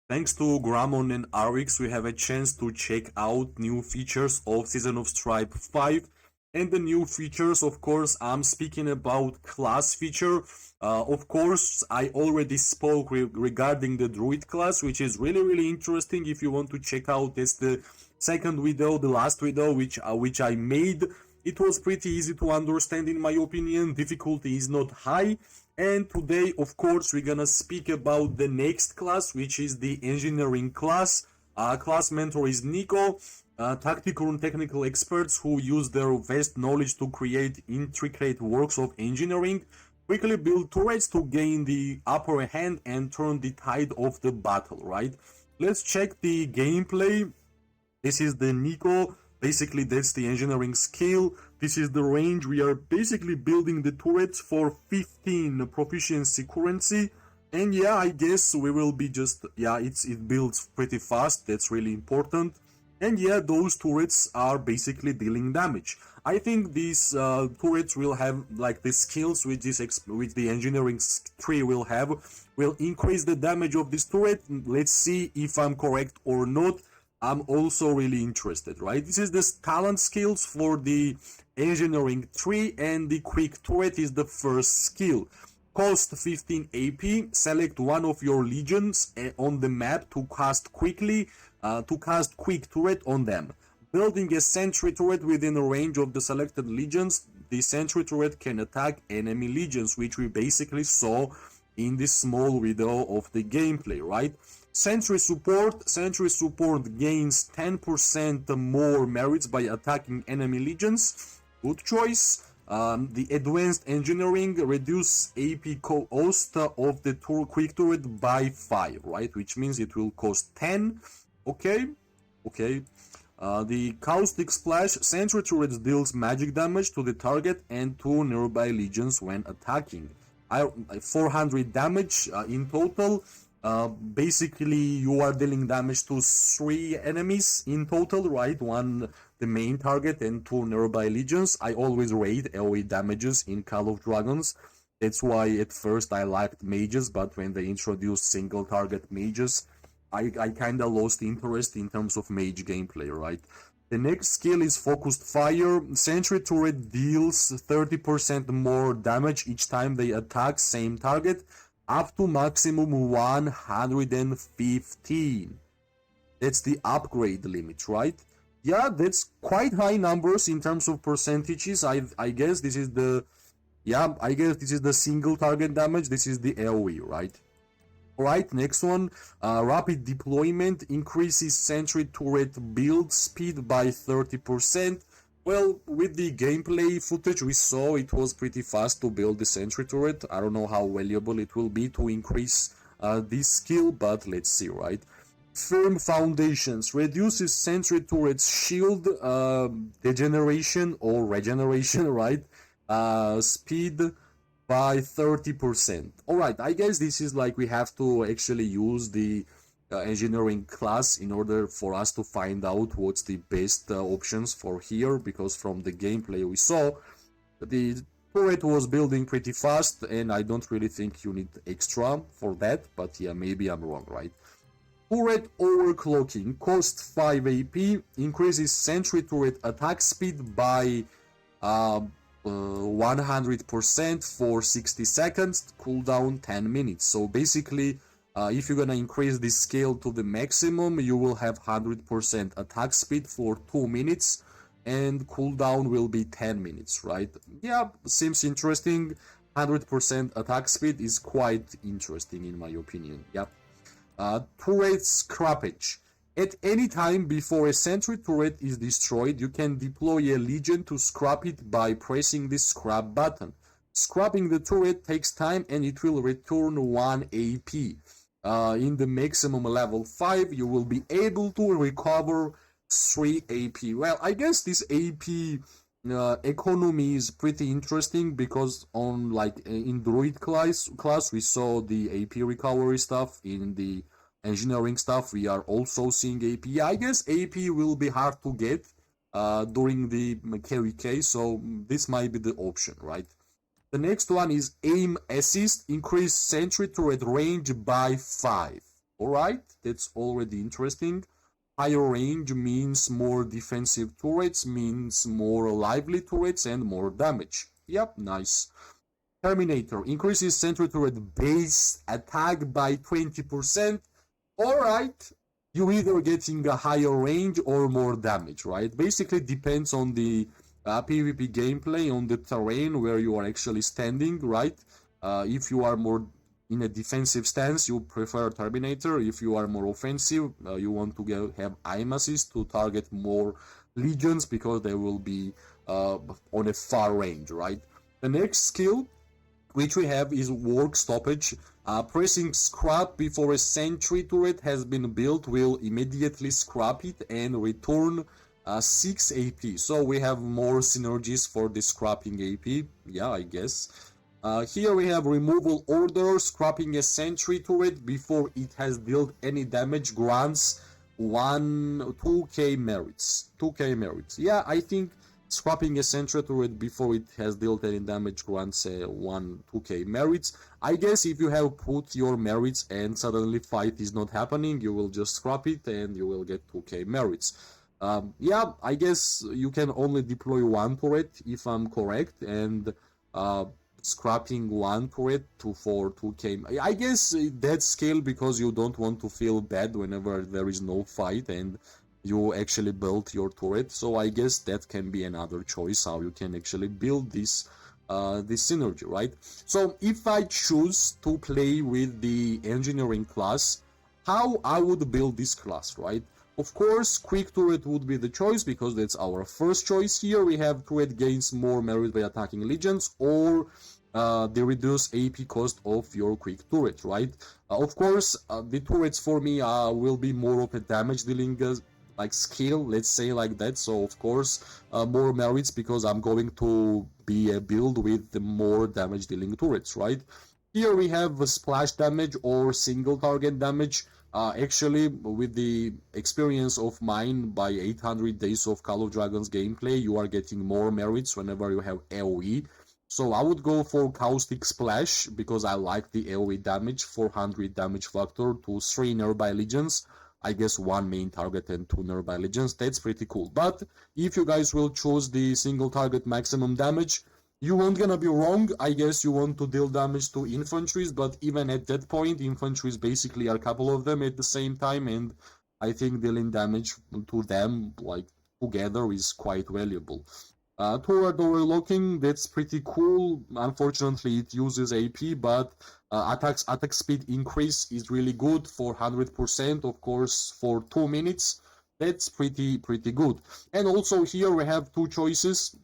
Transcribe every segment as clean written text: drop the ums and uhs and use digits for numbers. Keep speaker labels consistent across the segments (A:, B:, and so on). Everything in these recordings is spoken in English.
A: Thanks to Gramon and Arix, we have a chance to check out new features of Season of Stripe 5. And the new features, of course, I'm speaking about class feature. Of course, I already spoke regarding the Druid class, which is really interesting. If you want to check out, it's the second video, the last video which I made. It was pretty easy to understand in my opinion. Difficulty is not high. And today, of course, we're gonna speak about the next class, which is the engineering class. Class mentor is Nico. Tactical and technical experts who use their vast knowledge to create intricate works of engineering quickly build turrets to gain the upper hand and turn the tide of the battle, right? Let's check the gameplay. This is the Nico. Basically, that's the engineering skill. This is the range. We are basically building the turrets for 15 proficiency currency. And yeah, I guess we will be just, yeah, it builds pretty fast. That's really important. And yeah, those turrets are basically dealing damage. I think these turrets will have, like, the skills which the engineering tree will have, will increase the damage of this turret. Let's see if I'm correct or not. I'm also really interested, right? This is the talent skills for the engineering tree, and the quick turret is the first skill. Cost 15 AP, select one of your legions on the map to cast quick turret on them. Building a sentry turret within a range of the selected legions, the sentry turret can attack enemy legions, which we basically saw in this small video of the gameplay, right? Sentry support gains 10% more merits by attacking enemy legions. Good choice. The advanced engineering reduce AP cost of the quick turret by 5, right? Which means it will cost 10. Okay. The caustic splash sentry turret deals magic damage to the target and to nearby legions when attacking. 400 damage in total. Basically, you are dealing damage to 3 enemies in total, right? One, the main target, and 2 nearby legions. I always rate AoE damages in Call of Dragons. That's why at first I liked mages, but when they introduced single target mages, I kinda lost interest in terms of mage gameplay, right? The next skill is Focused Fire. Sentry turret deals 30% more damage each time they attack same target, up to maximum 115. That's the upgrade limit, right? Yeah, that's quite high numbers in terms of percentages. I guess this is the single target damage. This is the AoE, right? Alright, next one, rapid deployment increases sentry turret build speed by 30%. Well, with the gameplay footage we saw, it was pretty fast to build the sentry turret. I don't know how valuable it will be to increase this skill, but let's see, right? Firm foundations reduces sentry turret's shield degeneration or regeneration, right? Speed by 30%. Alright, I guess this is like we have to actually use the engineering class in order for us to find out what's the best options for here, because from the gameplay we saw, the turret was building pretty fast, and I don't really think you need extra for that, but yeah, maybe I'm wrong, right? Turret overclocking costs 5 AP, increases sentry turret attack speed by 100% for 60 seconds, cooldown 10 minutes. So basically, if you're gonna increase this scale to the maximum, you will have 100% attack speed for 2 minutes, and cooldown will be 10 minutes, right? Yeah, seems interesting. 100% attack speed is quite interesting in my opinion. Yep. Turret scrappage. At any time before a sentry turret is destroyed, you can deploy a legion to scrap it by pressing the scrap button. Scrapping the turret takes time and it will return 1 AP. In the maximum level 5, you will be able to recover 3 AP. Well, I guess this AP economy is pretty interesting, because on, like, in Druid class we saw the AP recovery stuff. In the engineering stuff we are also seeing AP. I guess AP will be hard to get during the KVK, so this might be the option, right? The next one is aim assist, increase sentry turret range by 5. Alright, that's already interesting. Higher range means more defensive turrets, means more lively turrets and more damage. Yep, nice. Terminator increases sentry turret base attack by 20%. Alright, you're either getting a higher range or more damage, right? Basically depends on the PvP gameplay, on the terrain where you are actually standing, right? If you are more in a defensive stance, you prefer Terminator. If you are more offensive, you want to have aim assist to target more legions because they will be on a far range, right? The next skill which we have is work stoppage. Pressing scrap before a sentry turret has been built will immediately scrap it and return 6 AP. So we have more synergies for the scrapping AP. Yeah, I guess. Here we have removal order. Scrapping a sentry turret before it has dealt any damage grants 2k merits. 2k merits. Yeah, I think scrapping a sentry turret before it has dealt any damage grants 2k merits. I guess if you have put your merits and suddenly fight is not happening, you will just scrap it and you will get 2k merits. Yeah, I guess you can only deploy one turret if I'm correct, and scrapping one turret for 2k. I guess that scale because you don't want to feel bad whenever there is no fight and you actually build your turret. So I guess that can be another choice how you can actually build this synergy, right? So if I choose to play with the engineering class, how I would build this class, right? Of course, quick turret would be the choice because that's our first choice here. We have turret gains more merit by attacking legions, or the reduced AP cost of your quick turret, right? Of course, the turrets for me will be more of a damage dealing like skill, let's say like that. So of course, more merits because I'm going to be a build with the more damage dealing turrets, right? Here we have a splash damage or single target damage. Actually, with the experience of mine by 800 days of Call of Dragons gameplay, you are getting more merits whenever you have AoE. So I would go for Caustic Splash because I like the AoE damage, 400 damage factor to 3 nearby legions. I guess 1 main target and 2 nearby legions. That's pretty cool. But if you guys will choose the single target maximum damage, you won't gonna be wrong. I guess you want to deal damage to infantries, but even at that point, infantries basically are a couple of them at the same time, and I think dealing damage to them, like, together is quite valuable. Turret overlocking, that's pretty cool. Unfortunately, it uses AP, but attack speed increase is really good for 100%, of course, for 2 minutes. That's pretty good. And also here we have two choices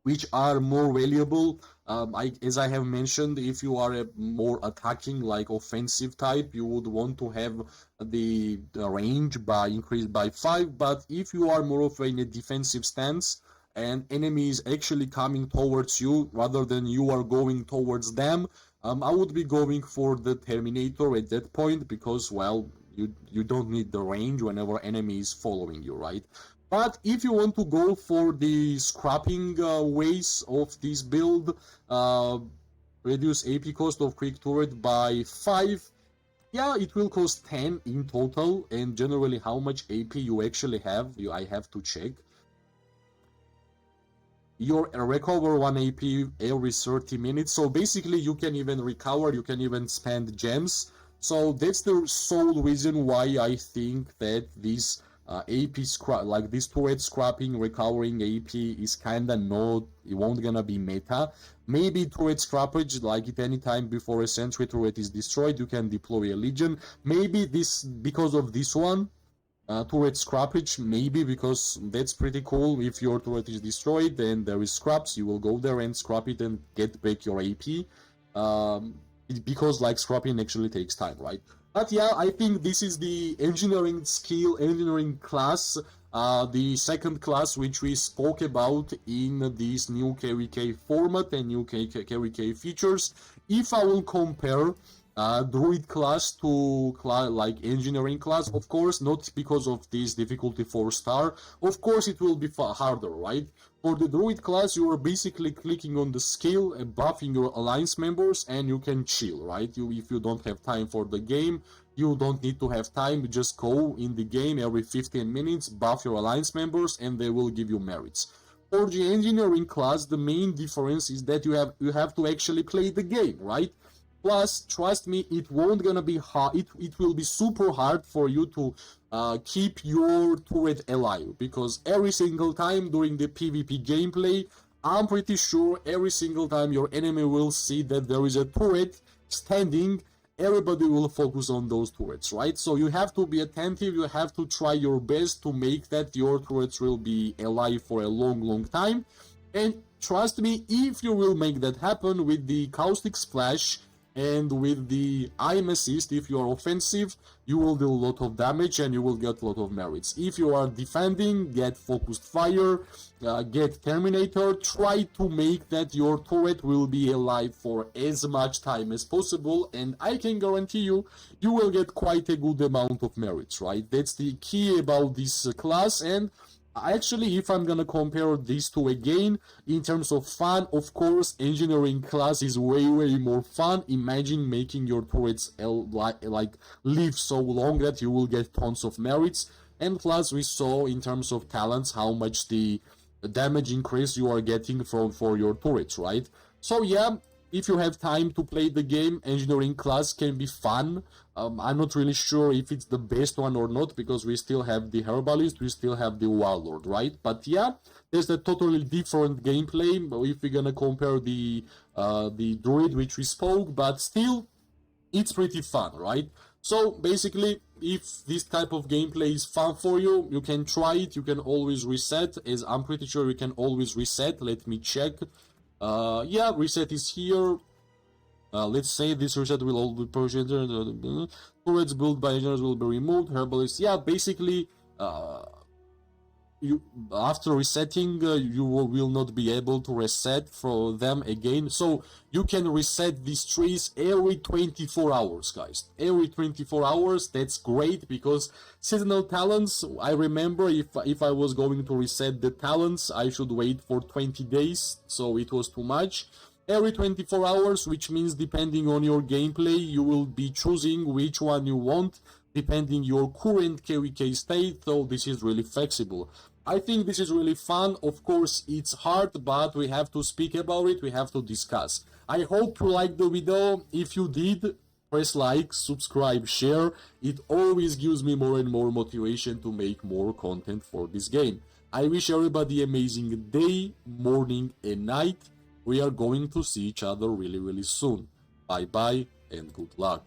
A: which are more valuable. As I have mentioned, if you are a more attacking, like offensive type, you would want to have the range by increased by 5. But if you are more of in a defensive stance and enemy is actually coming towards you rather than you are going towards them, I would be going for the Terminator at that point because, well, you don't need the range whenever enemy is following you, right? But if you want to go for the scrapping ways of this build, reduce AP cost of quick turret by 5. Yeah, it will cost 10 in total, and generally how much AP you actually have, I have to check. You recover 1 AP every 30 minutes, so basically you can even recover, you can even spend gems. So that's the sole reason why I think that this AP scrap, like this turret scrapping, recovering AP is kinda not, it won't gonna be meta. Maybe turret scrappage, like at any time before a sentry turret is destroyed, you can deploy a legion. Maybe this, because of this one, turret scrappage, maybe, because that's pretty cool. If your turret is destroyed and there is scraps, you will go there and scrap it and get back your AP. Because like scrapping actually takes time, right? But yeah, I think this is the engineering skill, engineering class, the second class which we spoke about in this new KVK format and new KVK features. If I will compare Druid class to like engineering class, of course, not because of this difficulty 4-star, of course it will be harder, right? For the Druid class, you are basically clicking on the skill and buffing your alliance members and you can chill, right? If you don't have time for the game, You don't need to have time, you just go in the game every 15 minutes, buff your alliance members, and they will give you merits. For the engineering class, the main difference is that you have to actually play the game, right? Plus, trust me, it won't gonna be hard. It will be super hard for you to keep your turret alive, because every single time during the PvP gameplay, I'm pretty sure every single time your enemy will see that there is a turret standing, everybody will focus on those turrets, right? So you have to be attentive, you have to try your best to make that your turrets will be alive for a long time. And trust me, if you will make that happen with the caustic splash and with the aim assist, if you are offensive, you will do a lot of damage and you will get a lot of merits. If you are defending, get focused fire, get terminator, try to make that your turret will be alive for as much time as possible, and I can guarantee you, you will get quite a good amount of merits, right? That's the key about this class. And actually, if I'm gonna compare these two again, in terms of fun, of course, engineering class is way more fun. Imagine making your turrets like live so long that you will get tons of merits. And plus, we saw in terms of talents how much the damage increase you are getting for your turrets, right? So yeah, if you have time to play the game, engineering class can be fun. I'm not really sure if it's the best one or not, because we still have the herbalist, we still have the warlord, right? But yeah, there's a totally different gameplay if we're gonna compare the druid which we spoke, but still it's pretty fun, right? So basically, if this type of gameplay is fun for you, you can try it. You can always reset, as I'm pretty sure you can always reset. Let me check. Yeah, reset is here. Let's say this reset will all be purchased. Turrets built by engineers will be removed. Herbalists, yeah, basically, you after resetting, you will not be able to reset for them again. So you can reset these trees every 24 hours, guys. Every 24 hours. That's great, because seasonal talents, I remember if I was going to reset the talents, I should wait for 20 days, so it was too much. Every 24 hours, which means depending on your gameplay, you will be choosing which one you want, depending your current KVK state, so this is really flexible. I think this is really fun. Of course, it's hard, but we have to speak about it, we have to discuss. I hope you liked the video. If you did, press like, subscribe, share. It always gives me more and more motivation to make more content for this game. I wish everybody an amazing day, morning, and night. We are going to see each other really soon. Bye bye and good luck.